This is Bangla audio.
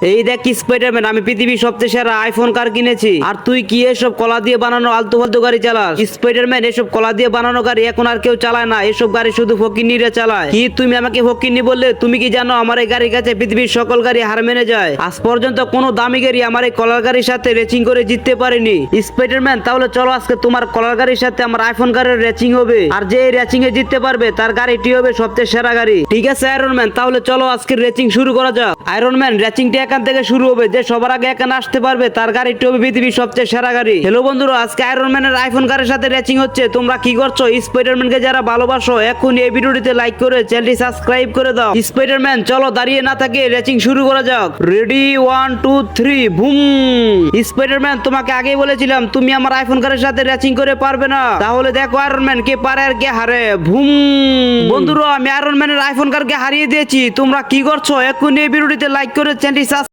এই দেখ স্পাইডারম্যান, আমি পৃথিবীর সবচেয়ে সেরা আইফোন কার কিনেছি, আর তুই কি এসব কলা দিয়ে বানানো আলতু ফালতু গাড়ি চালাস? স্পাইডারম্যান, এসব কলা দিয়ে বানানো গাড়ি এখন আর কেউ চালায় না, এসব গাড়ি শুধু ফকিন্নিরা চালায়। কি তুমি আমাকে ফকিন্নি বললে? তুমি কি জানো আমার এই গাড়ির কাছে পৃথিবীর সকল গাড়ি হার মেনে যায়? আজ পর্যন্ত কোনো দামি গাড়ি আমার এই কলার গাড়ির সাথে রেচিং করে জিততে পারেনি। স্পাইডারম্যান, তাহলে চলো আজকে তোমার কলার গাড়ির সাথে আমার আইফোন গাড়ির রেচিং হবে, আর যে এই রেচিং এ জিততে পারবে তার গাড়িটি হবে সবচেয়ে সেরা গাড়ি। ঠিক আছে আয়রন ম্যান, তাহলে চলো আজকের রেচিং শুরু করা যাক। আয়রন ম্যান, রেচিংটা এখান থেকে শুরু হবে। যে সবার আগে এখানে আসতে পারবে তার গাড়িটি হবে পৃথিবীর সবচেয়ে সেরা গাড়ি। হ্যালো বন্ধুরা, আজকে আয়রন ম্যানের আইফোন গাড়ির সাথে রেচিং হচ্ছে। তোমরা কি করছো? স্পাইডারম্যানকে যারা ভালোবাসো এখন এই ভিডিওটিতে লাইক করে চ্যানেলটি সাবস্ক্রাইব করে দাও। স্পাইডারম্যান, চলো দাঁড়িয়ে না থাকে রেচিং শুরু করা যাক। Ready, 1 2 3 broom. স্পাইডারম্যান, তোমাকে আগেই বলেছিলাম তুমি আমার আইফোন গাড়ির সাথে রেচিং করে পারবে না। তাহলে দেখো আয়রন ম্যান কে পারে আর কে হারে। বুম। বন্ধুরা, আমি আয়রন ম্যানের আইফোন কারকে হারিয়ে দিয়েছি। তোমরা কি করছো? এখন এই ভিডিওটিতে লাইক করে চ্যানেলটি